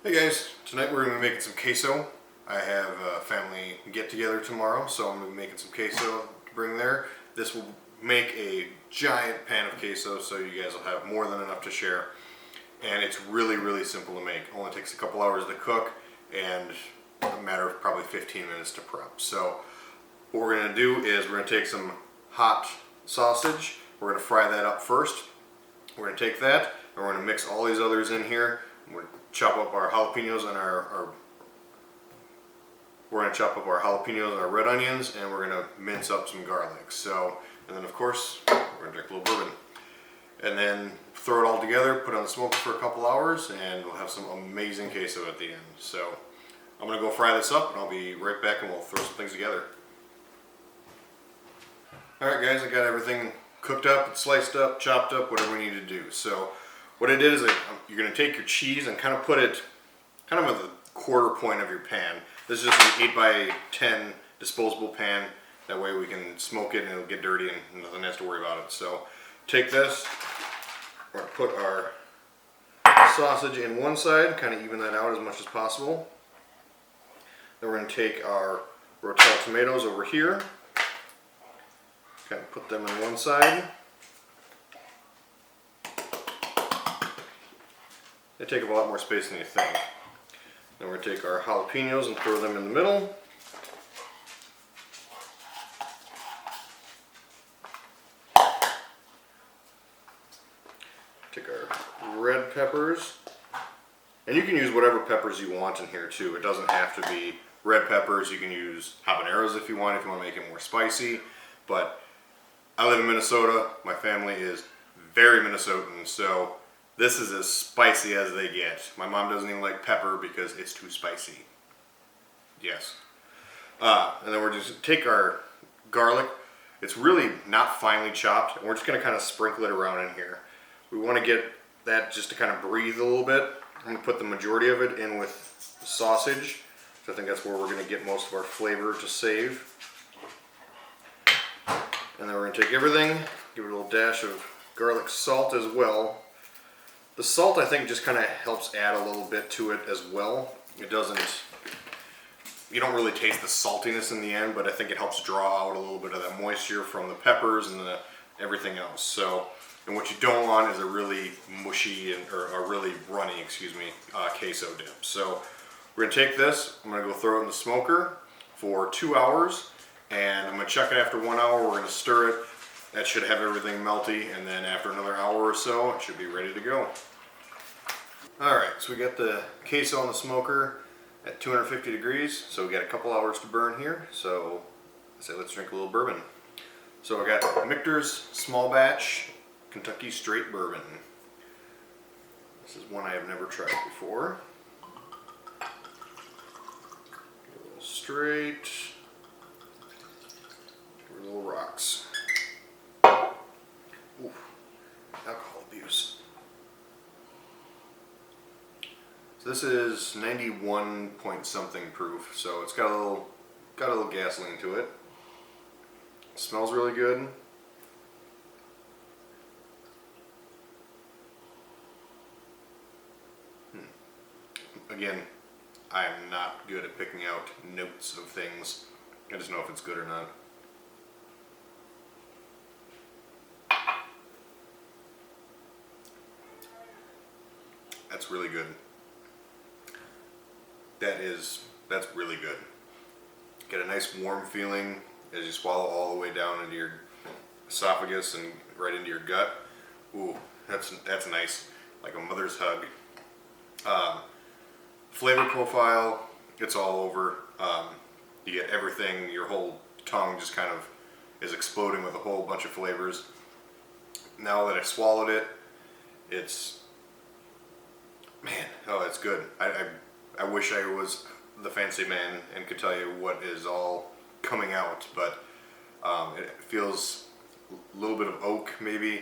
Hey guys, tonight we're going to be making some queso. I have a family get together tomorrow, so I'm going to be making some queso to bring there. This will make a giant pan of queso, so you guys will have more than enough to share. And it's really simple to make. Only takes a couple hours to cook and a matter of probably 15 minutes to prep. So what we're going to do is we're going to take some hot sausage. We're going to fry that up first. We're going to take that and we're going to mix all these others in here. We're going to chop up our jalapenos and we're going to chop up our jalapenos and our red onions, and we're going to mince up some garlic. So, and then of course we're going to drink a little bourbon, and then throw it all together, put it on the smoker for a couple hours, and we'll have some amazing queso at the end. So I'm going to go fry this up, and I'll be right back, and we'll throw some things together. Alright guys, I got everything cooked up, sliced up, chopped up, whatever we need to do. So what I did is you're going to take your cheese and kind of put it kind of at the quarter point of your pan. This is just an 8x10 disposable pan. That way we can smoke it and it'll get dirty and nothing has to worry about it. So take this, we're going to put our sausage in one side, kind of even that out as much as possible. Then we're going to take our rotel tomatoes over here, kind of put them on one side. They take up a lot more space than you think. Then we're going to take our jalapenos and throw them in the middle. Take our red peppers. And you can use whatever peppers you want in here too. It doesn't have to be red peppers. You can use habaneros if you want to make it more spicy. But I live in Minnesota. My family is very Minnesotan, so this is as spicy as they get. My mom doesn't even like pepper because it's too spicy. Yes. And then we're just take our garlic. It's really not finely chopped, and we're just going to kind of sprinkle it around in here. We want to get that just to kind of breathe a little bit. I'm going to put the majority of it in with sausage. So I think that's where we're going to get most of our flavor to save. And then we're going to take everything, give it a little dash of garlic salt as well. The salt, I think, just kind of helps add a little bit to it as well. It doesn't, you don't really taste the saltiness in the end, but I think it helps draw out a little bit of that moisture from the peppers and everything else. So, and what you don't want is a really mushy or a really runny, queso dip. So we're going to take this, I'm going to go throw it in the smoker for 2 hours, and I'm going to check it after 1 hour. We're going to stir it. That should have everything melty, and then after another hour or so, it should be ready to go. Alright, so we got the queso on the smoker at 250 degrees, so we got a couple hours to burn here, so I say let's drink a little bourbon. So I got Michter's Small Batch Kentucky Straight Bourbon. This is one I have never tried before. Get a little straight, give it a little rocks. Ooh, alcohol abuse. So this is 91 point something proof, so it's got a little gasoline to it. It smells really good. Again, I am not good at picking out notes of things. I just know if it's good or not. That's really good. That's really good. Get a nice warm feeling as you swallow all the way down into your esophagus and right into your gut. Ooh, that's nice, like a mother's hug. Flavor profile, it's all over. You get everything. Your whole tongue just kind of is exploding with a whole bunch of flavors. Now that I swallowed it, it's good. I wish I was the fancy man and could tell you what is all coming out, but it feels a little bit of oak maybe,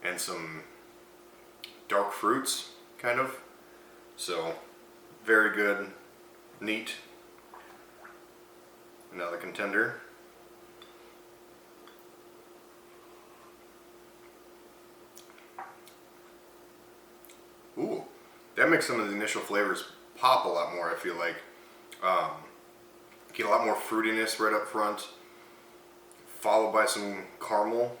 and some dark fruits kind of. So very good, neat. Another contender. Ooh, that makes some of the initial flavors pop a lot more, I feel like. Get a lot more fruitiness right up front, followed by some caramel.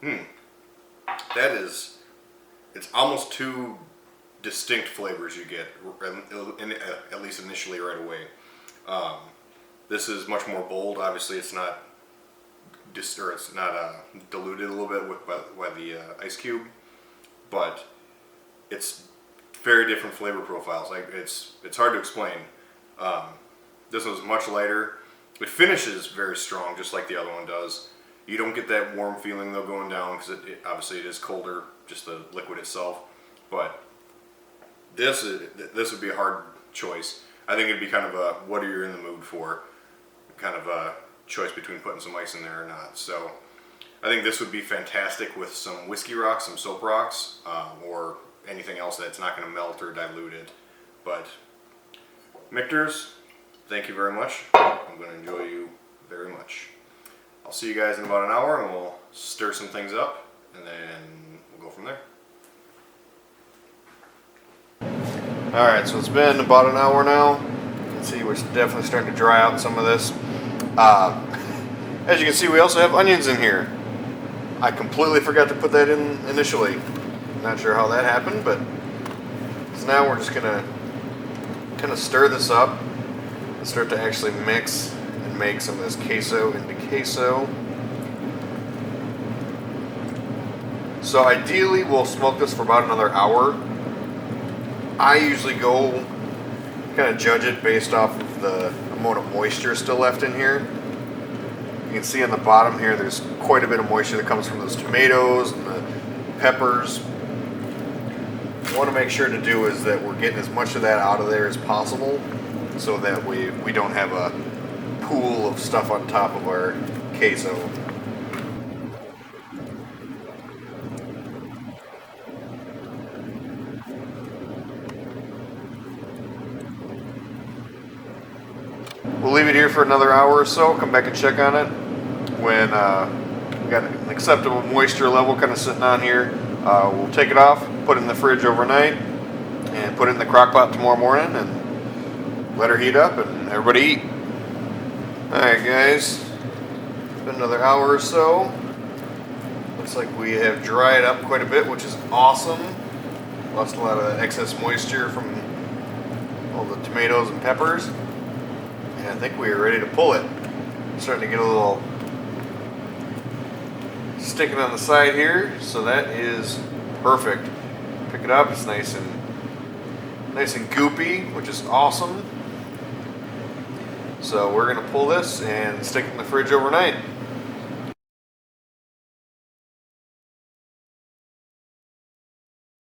That is, it's almost two distinct flavors you get, at least initially right away. This is much more bold. Obviously, it's not diluted a little bit by the ice cube, but it's very different flavor profiles. Like it's hard to explain. This one's much lighter. It finishes very strong, just like the other one does. You don't get that warm feeling though going down because obviously it is colder, just the liquid itself. But this would be a hard choice. I think it'd be kind of a what are you in the mood for kind of a choice between putting some ice in there or not. So I think this would be fantastic with some whiskey rocks, some soap rocks, or anything else that's not going to melt or dilute it. But Mictors, thank you very much. I'm going to enjoy you very much. I'll see you guys in about an hour and we'll stir some things up and then we'll go from there. Alright, so it's been about an hour now. You can see we're definitely starting to dry out some of this. As you can see, we also have onions in here. I completely forgot to put that in initially. Not sure how that happened, but so now we're just going to kind of stir this up and start to actually mix and make some of this queso into queso. So ideally we'll smoke this for about another hour. I usually go kind of judge it based off of the amount of moisture still left in here. You can see on the bottom here there's quite a bit of moisture that comes from those tomatoes and the peppers. What I want to make sure to do is that we're getting as much of that out of there as possible so that we don't have a pool of stuff on top of our queso. We'll leave it here for another hour or so, come back and check on it. When we got an acceptable moisture level kind of sitting on here, we'll take it off, put it in the fridge overnight, and put it in the crock pot tomorrow morning and let her heat up and everybody eat. Alright guys, it's been another hour or so. Looks like we have dried up quite a bit, which is awesome. Lost a lot of that excess moisture from all the tomatoes and peppers. And I think we are ready to pull it. I'm starting to get a little sticking on the side here, so that is perfect. Pick it up, it's nice and goopy, which is awesome. So we're gonna pull this and stick it in the fridge overnight.